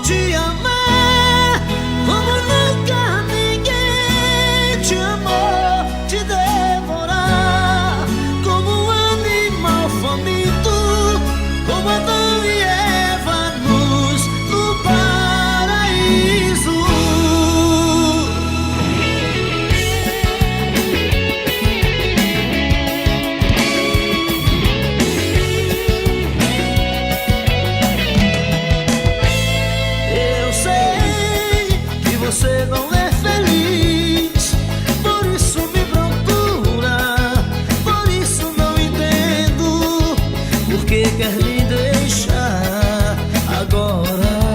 te amar como nunca ninguém te amou, te devorar como um animal faminto, como Adão e Eva no paraíso. Eu sei que você não